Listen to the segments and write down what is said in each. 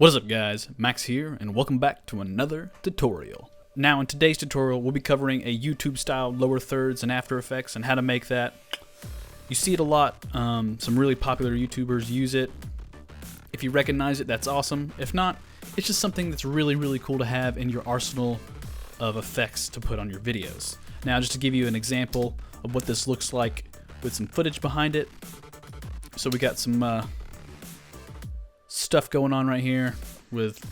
What is up guys, Max here, and welcome back to another tutorial. Now in today's tutorial we'll be covering a YouTube style lower thirds in After Effects and how to make that. You see it a lot, some really popular YouTubers use it. If you recognize it, that's awesome. If not, it's just something that's really cool to have in your arsenal of effects to put on your videos. Now just to give you an example of what this looks like with some footage behind it. So we got some stuff going on right here with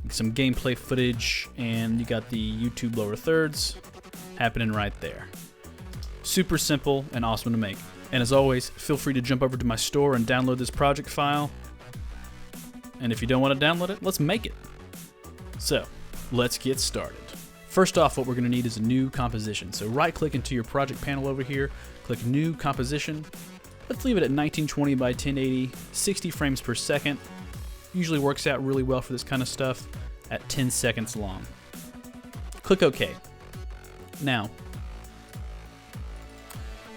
some gameplay footage, and you got the YouTube lower thirds happening right there. Super simple and awesome to make. And as always, feel free to jump over to my store and download this project file. And if you don't want to download it, let's make it. So let's get started. First off, what we're going to need is a new composition. So right click into your project panel over here, click new composition. Let's leave it at 1920 by 1080, 60 frames per second. Usually works out really well for this kind of stuff at 10 seconds long. Click OK. Now,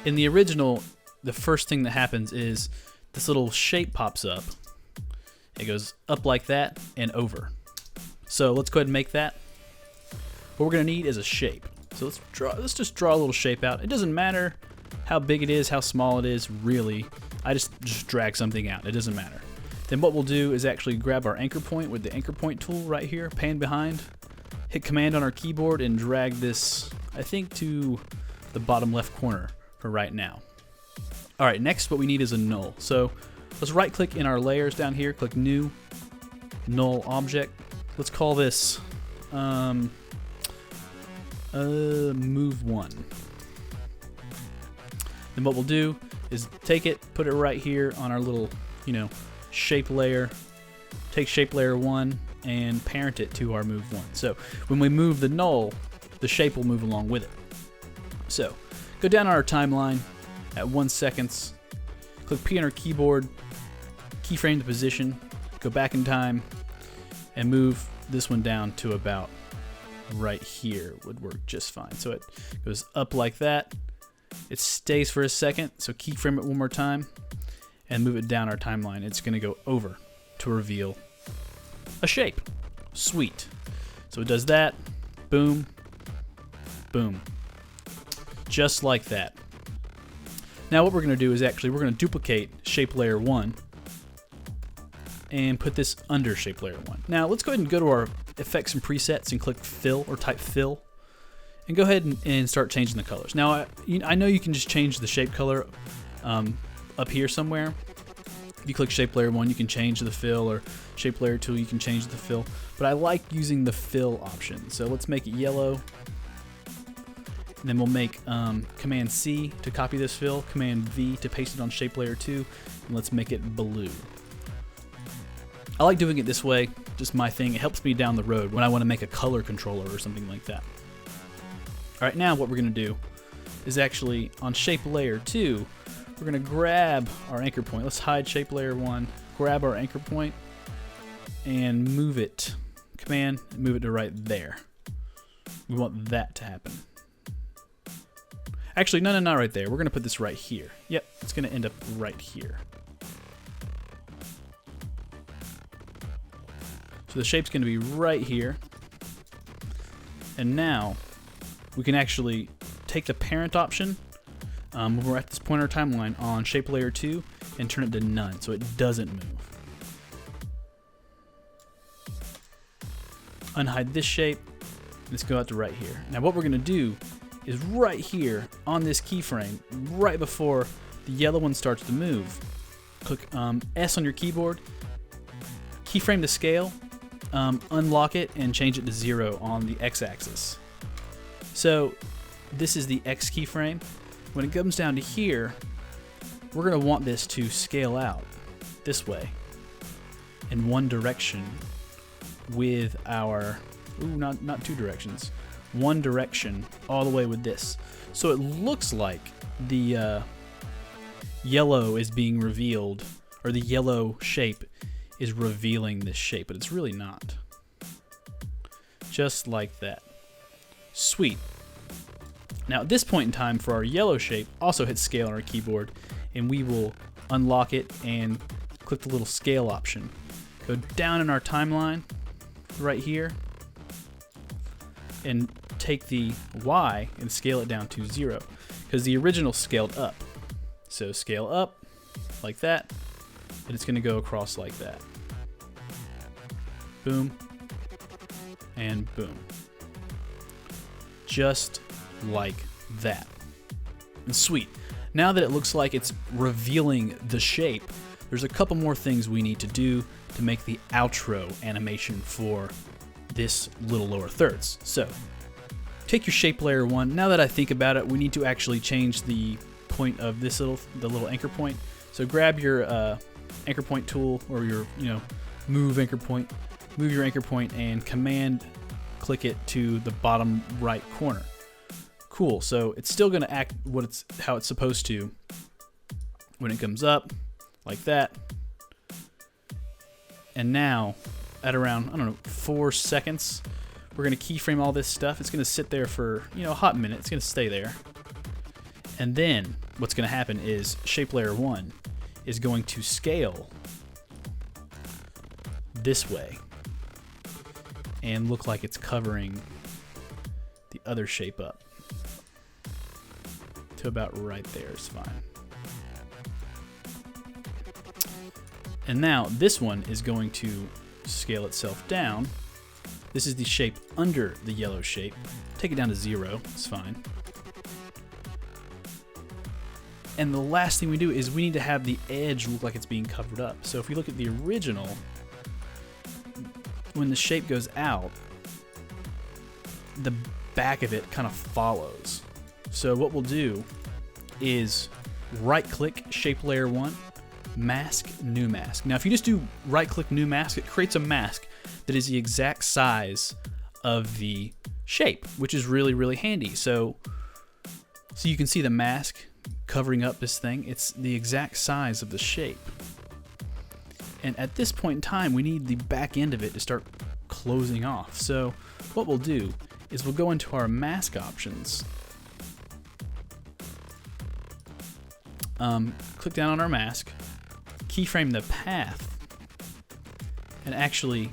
in the original, the first thing that happens is this little shape pops up. It goes up like that and over. So let's go ahead and make that. What we're going to need is a shape. So let's just draw a little shape out. It doesn't matter how big it is, how small it is, really. I just drag something out. It doesn't matter. Then what we'll do is actually grab our anchor point with the anchor point tool right here, pan behind, hit command on our keyboard and drag this, I think, to the bottom left corner for right now. Alright, next what we need is a null. So let's right click in our layers down here, click new, null object. Let's call this move 1. Then what we'll do is take it, put it right here on our little, shape layer. Take shape layer 1 and parent it to our move 1. So when we move the null, the shape will move along with it. So go down on our timeline at 1 second, click P on our keyboard, keyframe the position, go back in time, and move this one down to about right here. Would work just fine. So it goes up like that. It stays for a second, so keyframe it one more time and move it down our timeline. It's going to go over to reveal a shape. Sweet. So it does that. Boom. Boom. Just like that. Now what we're going to do is we're going to duplicate shape layer 1 and put this under shape layer 1. Now let's go ahead and go to our effects and presets and click fill or type fill. And go ahead and start changing the colors. Now, I know you can just change the shape color up here somewhere. If you click shape layer 1, you can change the fill, or shape layer 2, you can change the fill. But I like using the fill option. So let's make it yellow. And then we'll make Command C to copy this fill, Command V to paste it on shape layer 2, and let's make it blue. I like doing it this way, just my thing. It helps me down the road when I want to make a color controller or something like that. Alright, now what we're going to do is actually on shape layer 2, we're going to grab our anchor point. Let's hide shape layer 1, grab our anchor point, and move it. Command, move it to right there. We want that to happen. Actually, no, not right there. We're going to put this right here. Yep, it's going to end up right here. So the shape's going to be right here. And now we can actually take the parent option when we're at this point in our timeline on shape layer 2 and turn it to none so it doesn't move. Unhide this shape. Let's go out to right here. Now what we're going to do is right here on this keyframe, right before the yellow one starts to move, click S on your keyboard, keyframe the scale, unlock it and change it to 0 on the x-axis. So this is the X keyframe. When it comes down to here, we're going to want this to scale out this way in one direction with our, not two directions, one direction all the way with this. So it looks like the yellow is being revealed, or the yellow shape is revealing this shape, but it's really not. Just like that. Sweet. Now at this point in time for our yellow shape, also hit scale on our keyboard and we will unlock it and click the little scale option. go down in our timeline right here and take the Y and scale it down to 0 because the original scaled up. So scale up like that, and it's going to go across like that. Boom and boom. Just like that. And sweet. Now that it looks like it's revealing the shape, there's a couple more things we need to do to make the outro animation for this little lower thirds. So take your shape layer 1. Now that I think about it, we need to actually change the point of this the little anchor point. So grab your anchor point tool or your move anchor point. Move your anchor point and command click it to the bottom right corner. Cool. So it's still going to act how it's supposed to when it comes up like that. And now at around, I don't know, 4 seconds, we're going to keyframe all this stuff. It's going to sit there for, a hot minute. It's going to stay there. And then what's going to happen is shape layer 1 is going to scale this way and look like it's covering the other shape up to about right there is fine. And now this one is going to scale itself down. This is the shape under the yellow shape. Take it down to 0, it's fine. And the last thing we do is we need to have the edge look like it's being covered up. So if we look at the original, when the shape goes out, the back of it kind of follows. So what we'll do is right-click shape layer 1, mask, new mask. Now if you just do right-click new mask, it creates a mask that is the exact size of the shape, which is really, really handy. So you can see the mask covering up this thing. It's the exact size of the shape. And at this point in time, we need the back end of it to start closing off. So what we'll do is we'll go into our mask options, click down on our mask, keyframe the path, and actually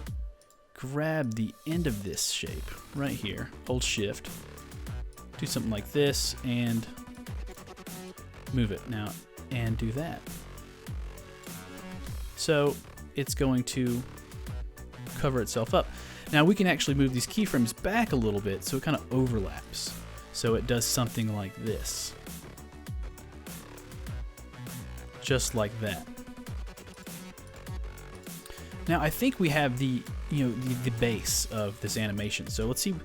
grab the end of this shape right here, hold shift, do something like this, and move it now, and do that. So it's going to cover itself up. Now we can actually move these keyframes back a little bit so it kind of overlaps. So it does something like this. Just like that. Now I think we have the base of this animation. So let's see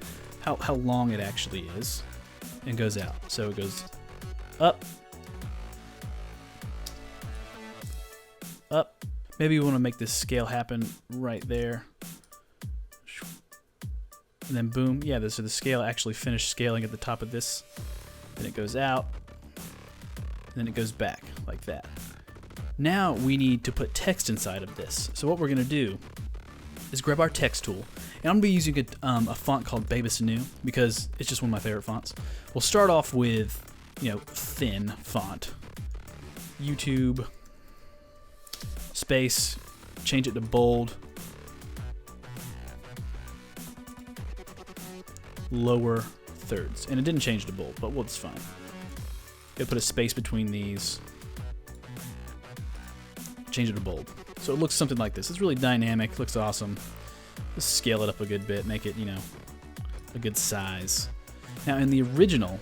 how long it actually is and goes out. So it goes up, up. Maybe we want to make this scale happen right there. And then boom, yeah, so the scale actually finished scaling at the top of this. Then it goes out, and then it goes back like that. Now we need to put text inside of this. So what we're going to do is grab our text tool, and I'm going to be using a font called Babysanu because it's just one of my favorite fonts. We'll start off with, thin font. YouTube, space, change it to bold, lower thirds. And it didn't change to bold, but it's fine. Gotta put a space between these. Change it to bold. So it looks something like this. It's really dynamic, looks awesome. Just scale it up a good bit, make it, a good size. Now in the original,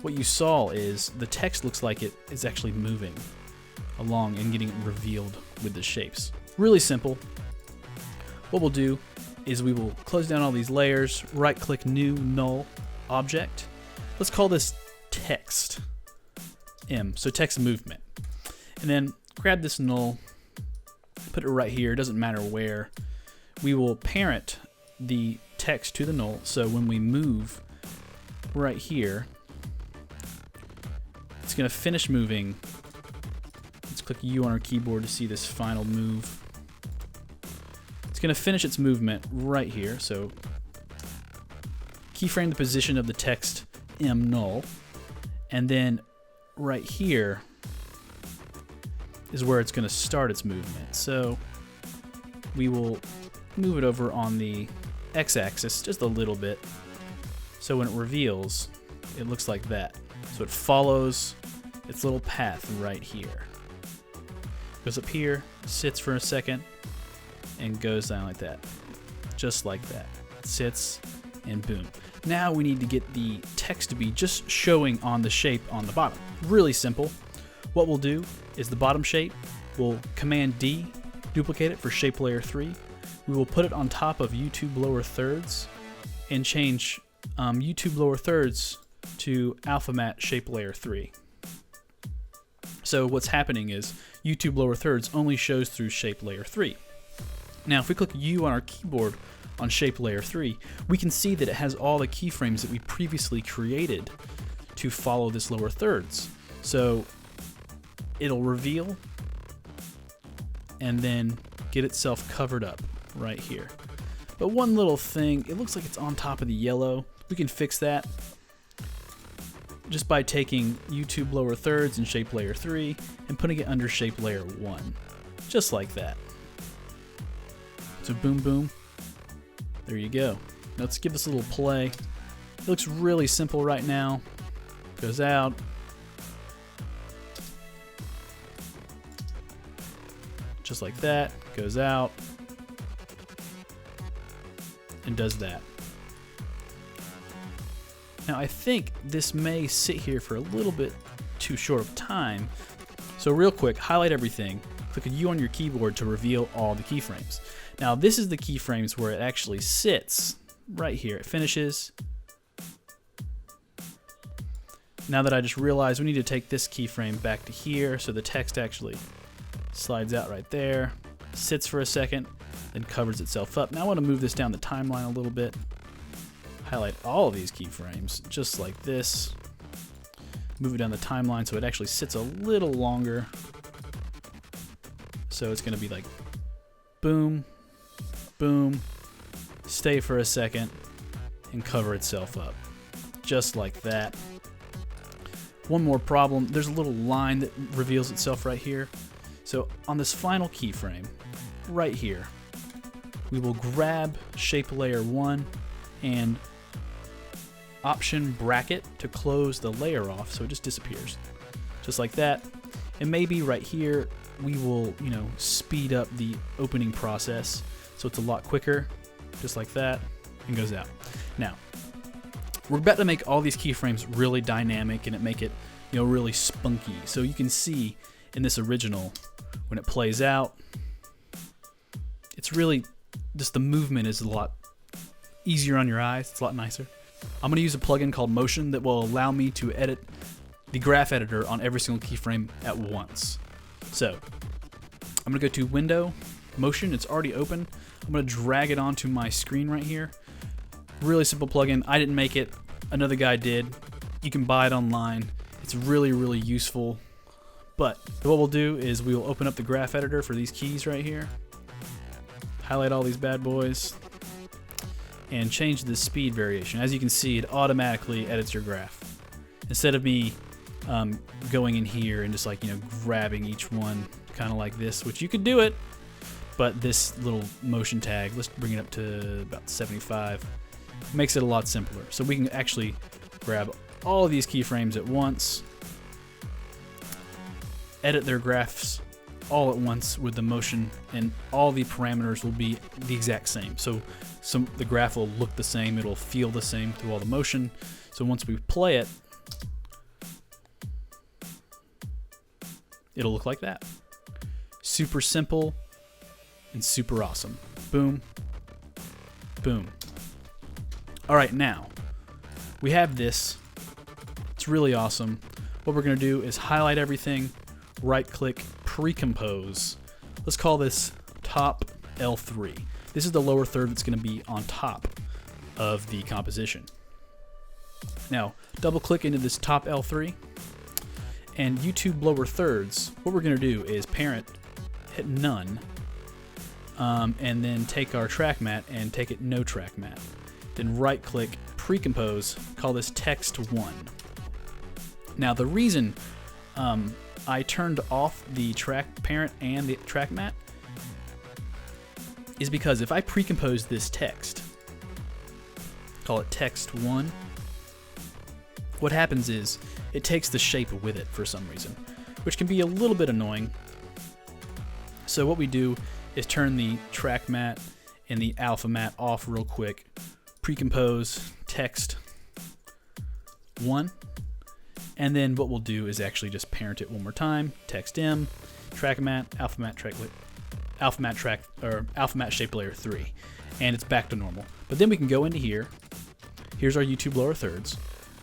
what you saw is the text looks like it is actually moving along and getting revealed with the shapes. Really simple. What we'll do is we will close down all these layers, right click new null object. Let's call this text M, so text movement. And then grab this null, put it right here, it doesn't matter where. We will parent the text to the null, so when we move right here, it's gonna finish moving. Let's click U on our keyboard to see this final move. It's going to finish its movement right here, so keyframe the position of the text M null, and then right here is where it's going to start its movement. So we will move it over on the x-axis just a little bit. So when it reveals, it looks like that. So it follows its little path right here. Goes up here, sits for a second, and goes down like that. Just like that. Sits, and boom. Now we need to get the text to be just showing on the shape on the bottom. Really simple. What we'll do is the bottom shape, we'll Command D, duplicate it for shape layer 3. We will put it on top of YouTube lower thirds and change YouTube lower thirds to alpha matte shape layer 3. So what's happening is YouTube lower thirds only shows through shape layer 3. Now if we click U on our keyboard on shape layer 3, we can see that it has all the keyframes that we previously created to follow this lower thirds. So it'll reveal and then get itself covered up right here. But one little thing, it looks like it's on top of the yellow. We can fix that just by taking YouTube lower thirds and shape layer 3 and putting it under shape layer 1. Just like that. So boom, boom. There you go. Now let's give this a little play. It looks really simple right now. Goes out. Just like that. Goes out. And does that. Now I think this may sit here for a little bit too short of time. So real quick, highlight everything. Click a U on your keyboard to reveal all the keyframes. Now this is the keyframes where it actually sits right here. It finishes. Now that I just realized we need to take this keyframe back to here so the text actually slides out right there, sits for a second, then covers itself up. Now I want to move this down the timeline a little bit. Highlight all of these keyframes just like this. Move it down the timeline so it actually sits a little longer. So it's going to be like boom, boom, stay for a second, and cover itself up. Just like that. One more problem, there's a little line that reveals itself right here. So on this final keyframe, right here, we will grab shape layer 1 and option bracket to close the layer off so it just disappears. Just like that. And maybe right here, we will, speed up the opening process so it's a lot quicker, just like that, and goes out. Now, we're about to make all these keyframes really dynamic and make it, really spunky. So you can see in this original, when it plays out, it's really just the movement is a lot easier on your eyes. It's a lot nicer. I'm going to use a plugin called Motion that will allow me to edit the graph editor on every single keyframe at once. So I'm going to go to Window, Motion. It's already open. I'm going to drag it onto my screen right here. Really simple plugin. I didn't make it. Another guy did. You can buy it online. It's really, really useful. But what we'll do is we will open up the graph editor for these keys right here. Highlight all these bad boys. And change the speed variation. As you can see, it automatically edits your graph. Instead of me going in here and just grabbing each one kind of like this, which you could do it, but this little motion tag, let's bring it up to about 75, makes it a lot simpler. So we can actually grab all of these keyframes at once, edit their graphs all at once with the motion, and all the parameters will be the exact same. So the graph will look the same, it'll feel the same through all the motion. So once we play it, it'll look like that. Super simple and super awesome. Boom, boom. All right, now we have this. It's really awesome. What we're gonna do is highlight everything, right click, pre-compose. Let's call this top L3. This is the lower third that's going to be on top of the composition. Now, double click into this top L3 and YouTube lower thirds. What we're going to do is parent, hit none, and then take our track matte and take it no track matte. Then right click, pre-compose, call this text 1. Now the reason I turned off the track parent and the track matte is because if I pre-compose this text, call it text 1, what happens is it takes the shape with it for some reason, which can be a little bit annoying. So what we do is turn the track matte and the alpha matte off real quick, pre-compose text 1, and then what we'll do is actually just parent it one more time, text M, track matte, alpha matte shape layer 3, and it's back to normal. But then we can go into here. Here's our YouTube lower thirds.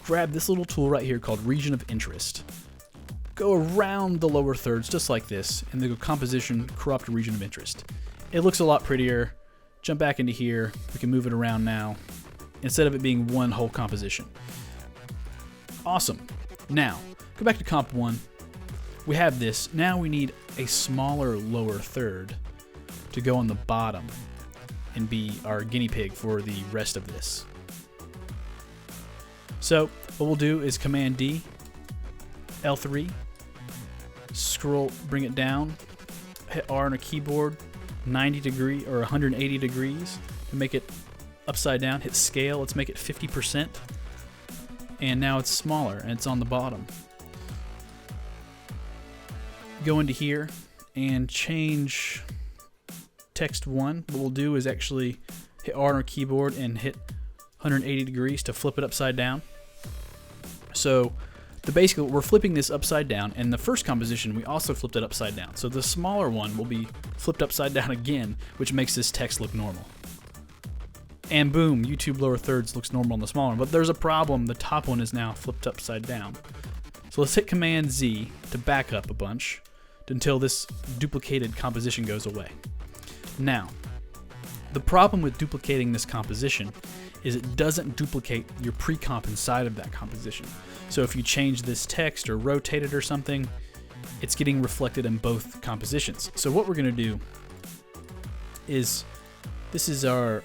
Grab this little tool right here called region of interest. Go around the lower thirds just like this, and then go composition, corrupt region of interest. It looks a lot prettier. Jump back into here. We can move it around now instead of it being one whole composition. Awesome. Now, go back to comp 1. We have this. Now we need a smaller lower third to go on the bottom and be our guinea pig for the rest of this. So what we'll do is Command D, L3, scroll, bring it down, hit R on a keyboard, 90 degree or 180 degrees to make it upside down. Hit scale, let's make it 50%, and now it's smaller and it's on the bottom. Go into here and change text 1. What we'll do is actually hit R on our keyboard and hit 180 degrees to flip it upside down. So basically we're flipping this upside down, and the first composition we also flipped it upside down. So the smaller one will be flipped upside down again, which makes this text look normal. And boom, YouTube lower thirds looks normal on the smaller one. But there's a problem, the top one is now flipped upside down. So let's hit Command Z to back up a bunch until this duplicated composition goes away. Now, the problem with duplicating this composition is it doesn't duplicate your pre-comp inside of that composition. So if you change this text or rotate it or something, it's getting reflected in both compositions. So what we're going to do is, this is our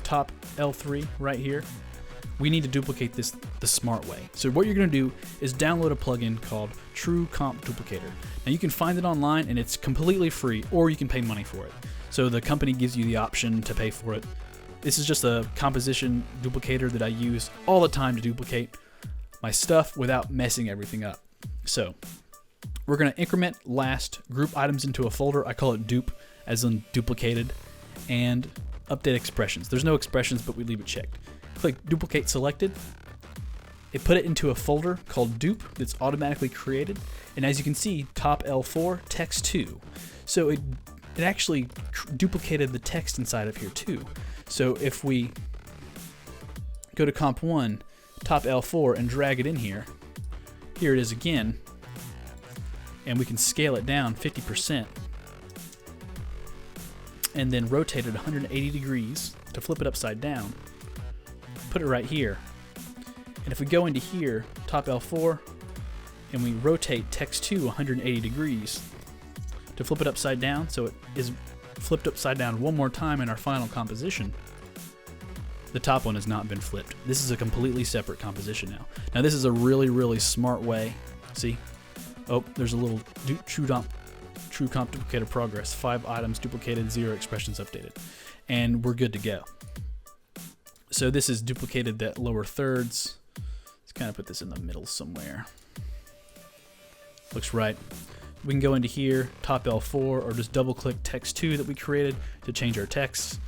top L3 right here. We need to duplicate this the smart way. So what you're going to do is download a plugin called True Comp Duplicator. Now you can find it online and it's completely free, or you can pay money for it. So the company gives you the option to pay for it. This is just a composition duplicator that I use all the time to duplicate my stuff without messing everything up. So we're going to increment last, group items into a folder. I call it dupe, as in duplicated, and update expressions. There's no expressions, but we leave it checked. Click duplicate selected. It put it into a folder called dupe that's automatically created. And as you can see, top L4, text 2. So it actually duplicated the text inside of here too. So if we go to comp 1, top L4, and drag it in here, here it is again, and we can scale it down 50% and then rotate it 180 degrees to flip it upside down. Put it right here. And if we go into here, top L4, and we rotate text 2 180 degrees to flip it upside down, so it is flipped upside down one more time in our final composition, the top one has not been flipped. This is a completely separate composition now. Now this is a really, really smart way. See? Oh, there's a little true comp duplicator progress. 5 items duplicated, 0 expressions updated. And we're good to go. So this is duplicated that lower thirds. Let's kind of put this in the middle somewhere. Looks right. We can go into here, top L4, or just double click text 2 that we created to change our text.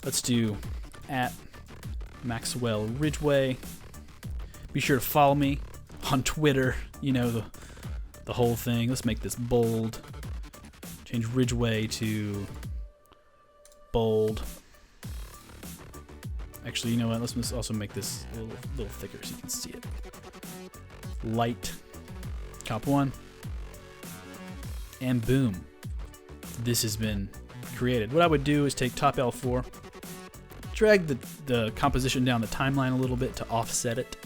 Let's do @Maxwell Ridgeway. Be sure to follow me on Twitter, you know, the whole thing. Let's make this bold. Change Ridgeway to bold. Actually, you know what? Let's also make this a little thicker so you can see it. Light. Comp 1. And boom. This has been created. What I would do is take top L4, drag the composition down the timeline a little bit to offset it.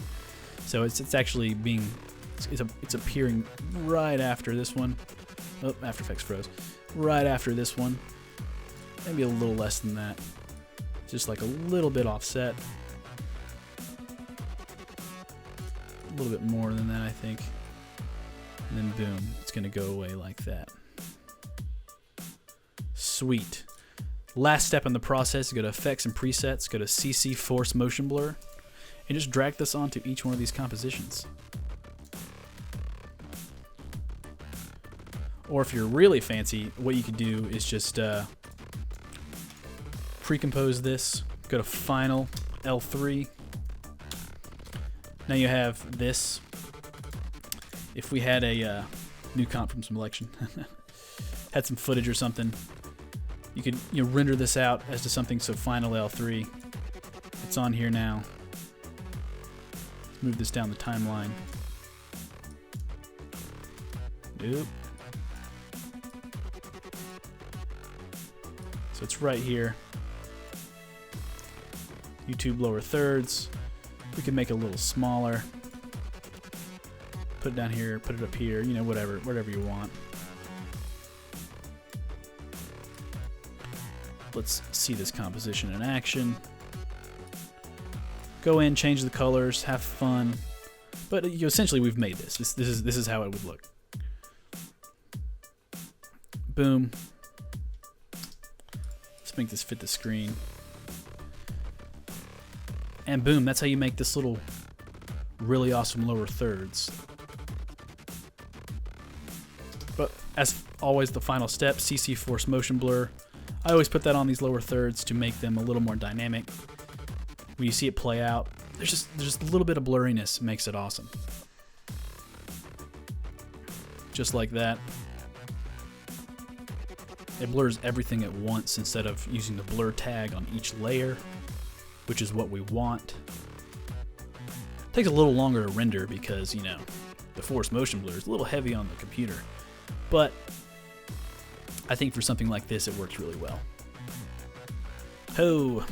So it's actually being, it's appearing right after this one. Oh, After Effects froze. Right after this one. Maybe a little less than that. Just like a little bit offset. A little bit more than that, I think. And then boom, it's going to go away like that. Sweet. Last step in the process, go to Effects and Presets, go to CC Force Motion Blur, and just drag this onto each one of these compositions. Or if you're really fancy, what you could do is just pre-compose this, go to Final, L3. Now you have this. If we had a new comp from some election, had some footage or something, you could render this out as to something. So Final L3, it's on here now. Let's move this down the timeline. Nope. So it's right here. YouTube lower thirds. We can make it a little smaller. Put it down here, put it up here, whatever you want. Let's see this composition in action. Go in, change the colors, have fun. But essentially we've made this. This is how it would look. Boom. Let's make this fit the screen. And boom, that's how you make this little really awesome lower thirds. But as always, the final step, CC Force Motion Blur. I always put that on these lower thirds to make them a little more dynamic. When you see it play out, there's just a little bit of blurriness, makes it awesome. Just like that. It blurs everything at once instead of using the blur tag on each layer, which is what we want. It takes a little longer to render because, the Force Motion Blur is a little heavy on the computer. But I think for something like this, it works really well. Oh,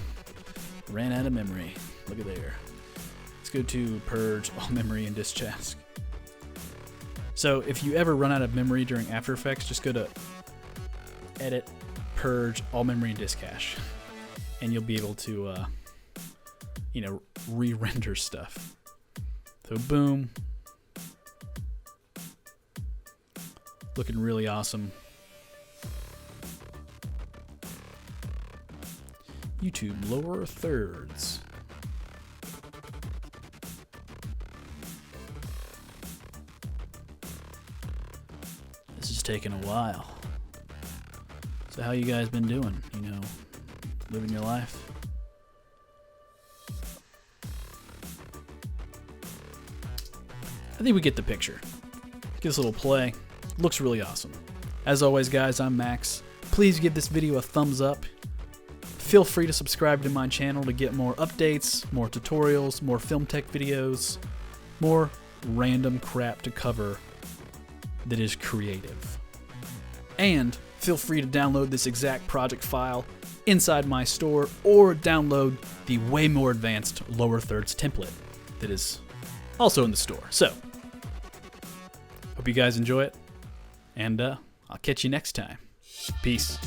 ran out of memory. Look at there. Let's go to Purge, all memory and disk task. So if you ever run out of memory during After Effects, just go to Edit, Purge, all memory and disk cache, and you'll be able to, re-render stuff. So boom. Looking really awesome. YouTube lower thirds. This is taking a while. So how you guys been doing? Living your life? I think we get the picture. Give this a little play. Looks really awesome. As always, guys, I'm Max. Please give this video a thumbs up. Feel free to subscribe to my channel to get more updates, more tutorials, more film tech videos, more random crap to cover that is creative. And feel free to download this exact project file inside my store or download the way more advanced lower thirds template that is also in the store. So, hope you guys enjoy it, and I'll catch you next time. Peace.